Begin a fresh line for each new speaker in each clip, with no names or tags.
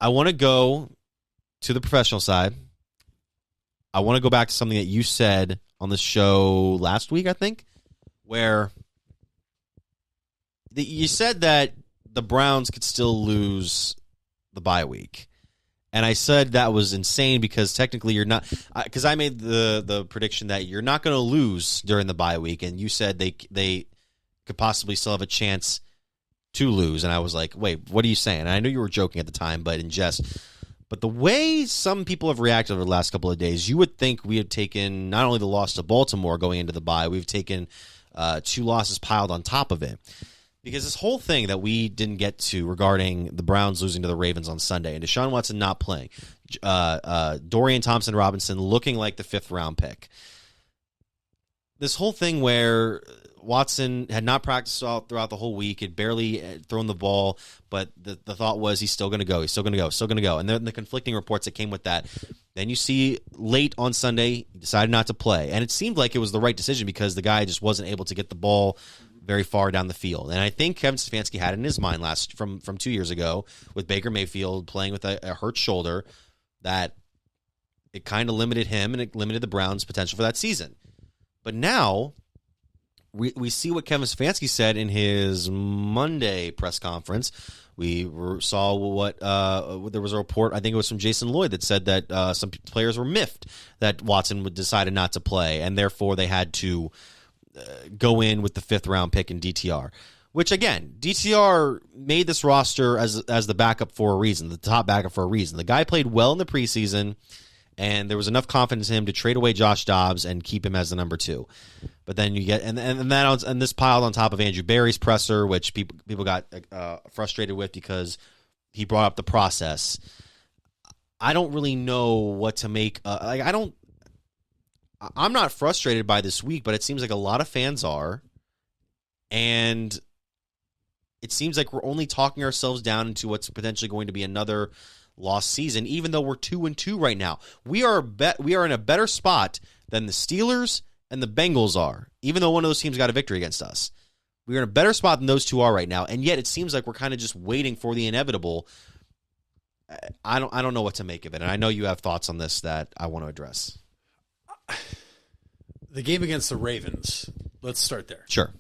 I want to go to the professional side. I want to go back to something that you said on the show last week, I think, where you said that the Browns could still lose the bye week. And I said that was insane because technically you're not – because I made the prediction that you're not going to lose during the bye week, and you said they could possibly still have a chance to lose. And I was like, wait, what are you saying? And I know you were joking at the time, but in jest. But the way some people have reacted over the last couple of days, you would think we have taken not only the loss to Baltimore going into the bye, we've taken 2 losses piled on top of it. Because this whole thing that we didn't get to regarding the Browns losing to the Ravens on Sunday and Deshaun Watson not playing, Dorian Thompson-Robinson looking like the 5th-round pick. This whole thing where Watson had not practiced throughout the whole week, had barely thrown the ball, but the thought was he's still going to go, And then the conflicting reports that came with that. Then you see late on Sunday, he decided not to play. And it seemed like it was the right decision because the guy just wasn't able to get the ball very far down the field. And I think Kevin Stefanski had it in his mind from 2 years ago with Baker Mayfield playing with a hurt shoulder that it kind of limited him and it limited the Browns' potential for that season. But now we see what Kevin Stefanski said in his Monday press conference. We saw what there was a report, I think it was from Jason Lloyd, that said that some players were miffed that Watson decided not to play, and therefore they had to go in with the 5th-round pick in DTR. Which, again, DTR made this roster as the backup for a reason, the top backup for a reason. The guy played well in the preseason, and there was enough confidence in him to trade away Josh Dobbs and keep him as the number 2. But then you get and this piled on top of Andrew Berry's presser, which people got frustrated with because he brought up the process. I don't really know what to make. I'm not frustrated by this week, but it seems like a lot of fans are, and it seems like we're only talking ourselves down into what's potentially going to be another lost season, even though we're 2-2 right now. We are in a better spot than the Steelers and the Bengals are, even though one of those teams got a victory against us. We're in a better spot than those two are right now, and yet it seems like we're kind of just waiting for the inevitable. I don't know what to make of it, and I know you have thoughts on this that I want to address.
The game against the Ravens, let's start there.
Sure.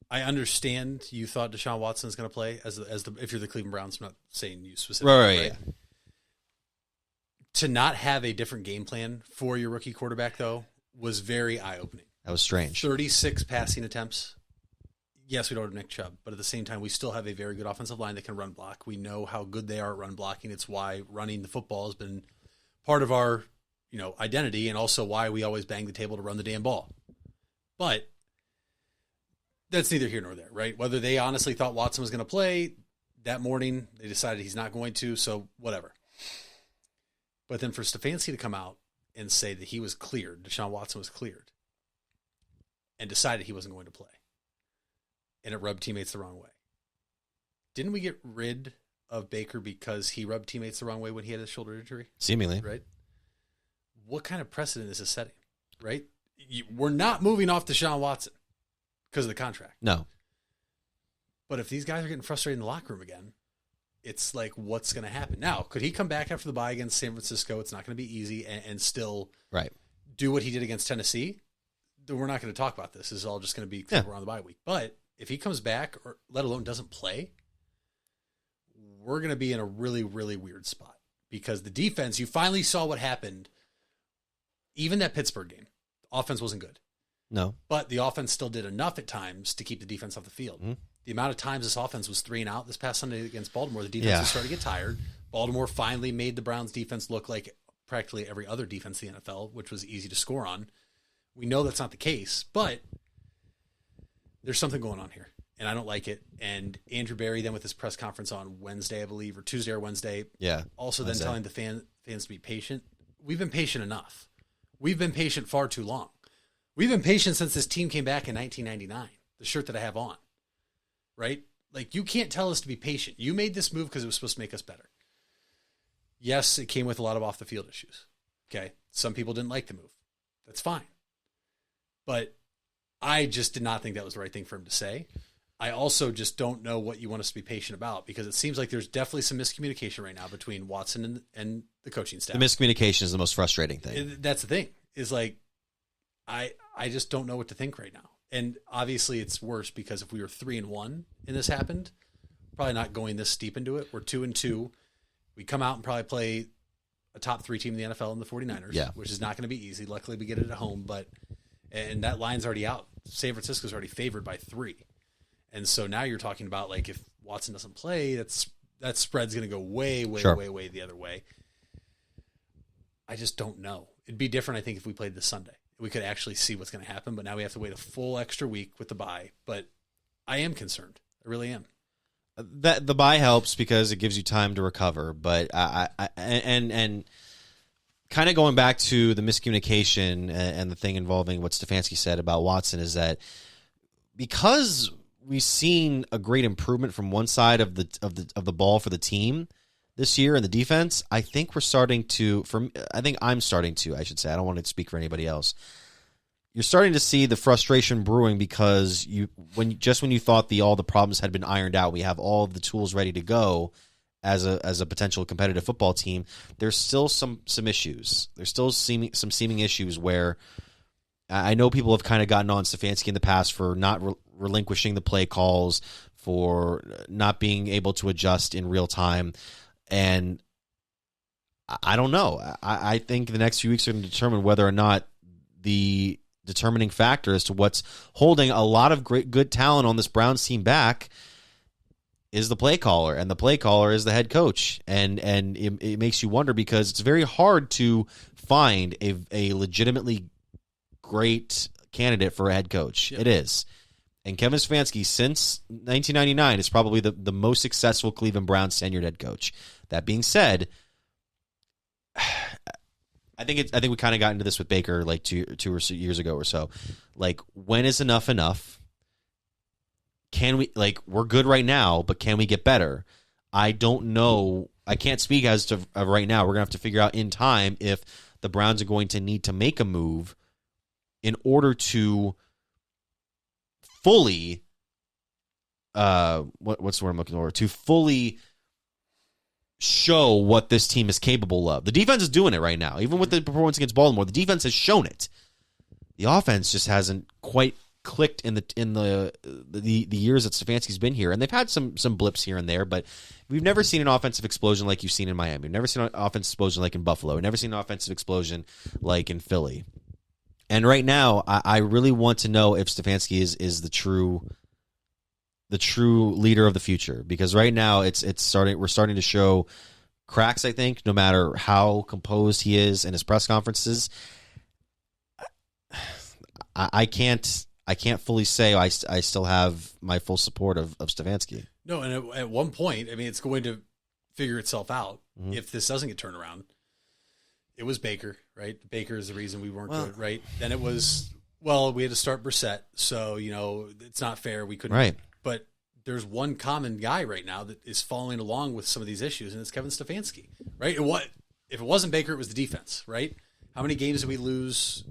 I understand you thought Deshaun Watson is going to play if you're the Cleveland Browns. I'm not saying you specifically.
Right? Yeah.
To not have a different game plan for your rookie quarterback, though, was very eye-opening.
That was strange.
36 passing attempts. Yes, we don't have Nick Chubb, but at the same time, we still have a very good offensive line that can run block. We know how good they are at run blocking. It's why running the football has been part of our identity, and also why we always bang the table to run the damn ball. But that's neither here nor there, right? Whether they honestly thought Watson was going to play that morning, they decided he's not going to, so whatever. But then for Stefanski to come out and say that he was cleared, Deshaun Watson was cleared, and decided he wasn't going to play, and it rubbed teammates the wrong way. Didn't we get rid of Baker because he rubbed teammates the wrong way when he had his shoulder injury?
Seemingly.
Right? What kind of precedent is this setting, right? We're not moving off Deshaun Watson because of the contract.
No.
But if these guys are getting frustrated in the locker room again, it's like, what's going to happen? Now, could he come back after the bye against San Francisco? It's not going to be easy and still do what he did against Tennessee. We're not going to talk about this. This is all just going to be we're on the bye week. But if he comes back, or let alone doesn't play, we're going to be in a really, really weird spot because the defense, you finally saw what happened. Even that Pittsburgh game, the offense wasn't good.
No.
But the offense still did enough at times to keep the defense off the field. Mm-hmm. The amount of times this offense was 3 and out this past Sunday against Baltimore, the defense was starting to get tired. Baltimore finally made the Browns defense look like practically every other defense in the NFL, which was easy to score on. We know that's not the case, but there's something going on here, and I don't like it. And Andrew Berry then with his press conference on Wednesday, I believe, or Tuesday or Wednesday, also then telling the fans to be patient. We've been patient enough. We've been patient far too long. We've been patient since this team came back in 1999, the shirt that I have on, right? Like, you can't tell us to be patient. You made this move because it was supposed to make us better. Yes, it came with a lot of off-the-field issues, okay? Some people didn't like the move. That's fine. But I just did not think that was the right thing for him to say. I also just don't know what you want us to be patient about, because it seems like there's definitely some miscommunication right now between Watson and the coaching staff.
The miscommunication is the most frustrating thing.
That's the thing, is like, I just don't know what to think right now. And obviously it's worse because if we were 3-1 and this happened, probably not going this steep into it. We're 2-2. We come out and probably play a top 3 team in the NFL in the 49ers, which is not going to be easy. Luckily we get it at home, and that line's already out. San Francisco's already favored by 3. And so now you're talking about, like, if Watson doesn't play, that spread's going to go way the other way. I just don't know. It'd be different, I think, if we played this Sunday. We could actually see what's going to happen, but now we have to wait a full extra week with the bye. But I am concerned. I really am.
That the bye helps because it gives you time to recover, but and kind of going back to the miscommunication and the thing involving what Stefanski said about Watson is that because we've seen a great improvement from one side of the ball for the team this year in the defense, I think I'm starting to, I should say, I don't want to speak for anybody else. You're starting to see the frustration brewing because when you thought all the problems had been ironed out, we have all of the tools ready to go as a potential competitive football team. There's still some issues. There's still some seeming issues where I know people have kind of gotten on Stefanski in the past for not relinquishing the play calls, for not being able to adjust in real time. And I don't know. I think the next few weeks are going to determine whether or not the determining factor as to what's holding a lot of good talent on this Browns team back is the play caller, and the play caller is the head coach. And it makes you wonder, because it's very hard to find a legitimately great candidate for a head coach. Yep. It is. And Kevin Stefanski, since 1999, is probably the most successful Cleveland Browns tenured head coach. That being said, I think we kind of got into this with Baker like two or so years ago or so. Like, when is enough enough? Can we, like, we're good right now, but can we get better? I don't know. I can't speak as to right now. We're going to have to figure out in time if the Browns are going to need to make a move in order to fully, what's the word I'm looking for? To fully show what this team is capable of. The defense is doing it right now. Even with the performance against Baltimore, the defense has shown it. The offense just hasn't quite clicked in the years that Stefanski's been here. And they've had some blips here and there, but we've never seen an offensive explosion like you've seen in Miami. We've never seen an offensive explosion like in Buffalo. We've never seen an offensive explosion like in Philly. And right now, I really want to know if Stefanski is the true leader of the future, because right now we're starting to show cracks, I think, no matter how composed he is in his press conferences. I can't fully say I still have my full support of Stefanski.
No, and at one point, I mean, it's going to figure itself out if this doesn't get turned around. It was Baker, right? Baker is the reason we weren't good, right? Then it was, we had to start Brissett, so, it's not fair. We couldn't.
Right.
But there's one common guy right now that is following along with some of these issues, and it's Kevin Stefanski, right? If it wasn't Baker, it was the defense, right? How many games did we lose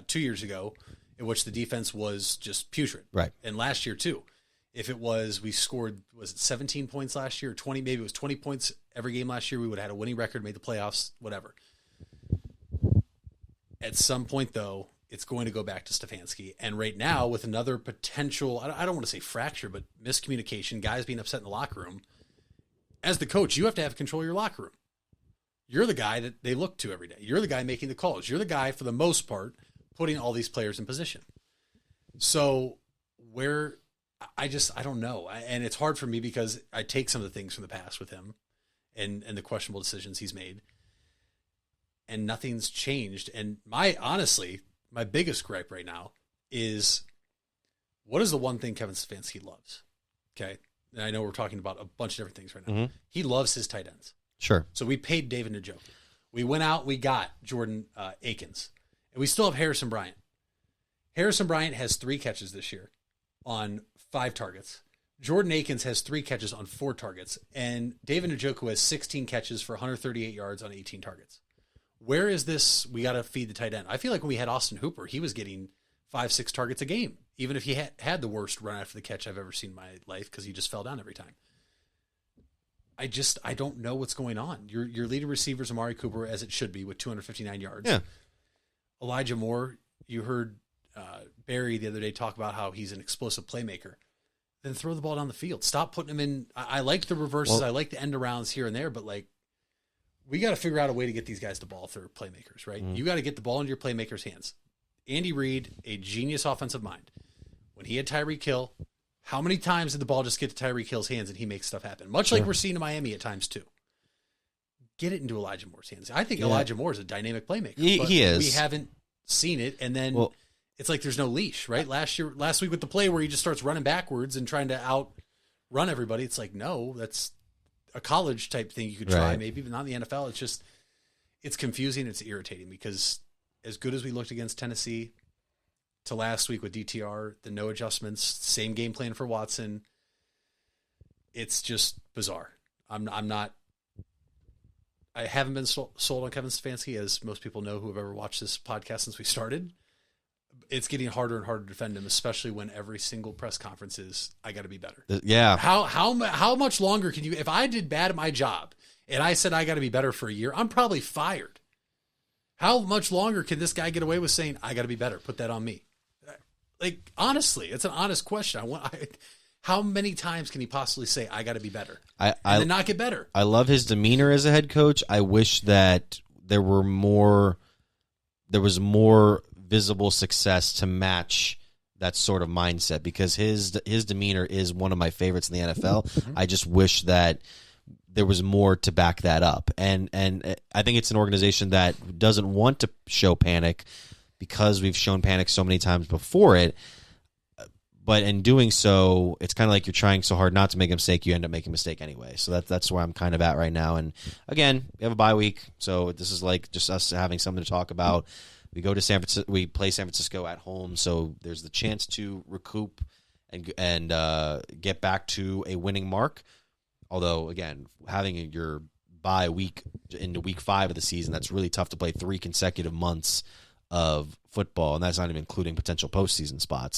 2 years ago in which the defense was just putrid?
Right.
And last year, too. If it was, we scored, was it 17 points last year, or 20? Maybe it was 20 points every game last year. We would have had a winning record, made the playoffs, whatever. At some point, though, it's going to go back to Stefanski. And right now, with another potential, I don't want to say fracture, but miscommunication, guys being upset in the locker room, as the coach, you have to have control of your locker room. You're the guy that they look to every day. You're the guy making the calls. You're the guy, for the most part, putting all these players in position. So I don't know. And it's hard for me because I take some of the things from the past with him and the questionable decisions he's made, and nothing's changed. And honestly, my biggest gripe right now is, what is the one thing Kevin Stefanski loves? Okay. And I know we're talking about a bunch of different things right now. Mm-hmm. He loves his tight ends.
Sure.
So we paid David Njoku. We went out, we got Jordan Akins, and we still have Harrison Bryant. Harrison Bryant has 3 catches this year on 5 targets. Jordan Akins has 3 catches on 4 targets, and David Njoku has 16 catches for 138 yards on 18 targets. Where is this? We got to feed the tight end. I feel like when we had Austin Hooper, he was getting 5-6 targets a game, even if he had the worst run after the catch I've ever seen in my life because he just fell down every time. I don't know what's going on. Your leading receiver is Amari Cooper, as it should be, with 259 yards.
Yeah.
Elijah Moore, you heard Barry the other day talk about how he's an explosive playmaker. Then throw the ball down the field. Stop putting him in. I like the reverses. I like the end arounds here and there, but like, we got to figure out a way to get these guys the ball through playmakers, right? Mm-hmm. You got to get the ball into your playmakers' hands. Andy Reid, a genius offensive mind. When he had Tyreek Hill, how many times did the ball just get to Tyreek Hill's hands and he makes stuff happen? Much like we're seeing in Miami at times too. Get it into Elijah Moore's hands. I think Elijah Moore is a dynamic playmaker.
He is.
We haven't seen it, and then it's like there's no leash, right? Last week with the play where he just starts running backwards and trying to outrun everybody, it's like, no, that's a college type thing you could try, maybe, but not in the NFL. It's confusing. It's irritating because as good as we looked against Tennessee to last week with DTR, the no adjustments, same game plan for Watson, it's just bizarre. I haven't been sold on Kevin Stefanski, as most people know who have ever watched this podcast since we started. It's getting harder and harder to defend him, especially when every single press conference is, I got to be better.
Yeah.
How much longer can you, if I did bad at my job and I said I got to be better for a year, I'm probably fired. How much longer can this guy get away with saying, I got to be better? Put that on me. Like, honestly, it's an honest question. How many times can he possibly say, I got to be better? And then not get better?
I love his demeanor as a head coach. I wish that there was more visible success to match that sort of mindset, because his demeanor is one of my favorites in the NFL. Mm-hmm. I just wish that there was more to back that up. And I think it's an organization that doesn't want to show panic because we've shown panic so many times before it. But in doing so, it's kind of like you're trying so hard not to make a mistake, you end up making a mistake anyway. So that's where I'm kind of at right now. And again, we have a bye week, so this is like just us having something to talk about. We go to San Francisco. We play San Francisco at home, so there's the chance to recoup and get back to a winning mark. Although, again, having your bye week into week 5 of the season, that's really tough to play 3 consecutive months of football, and that's not even including potential postseason spots.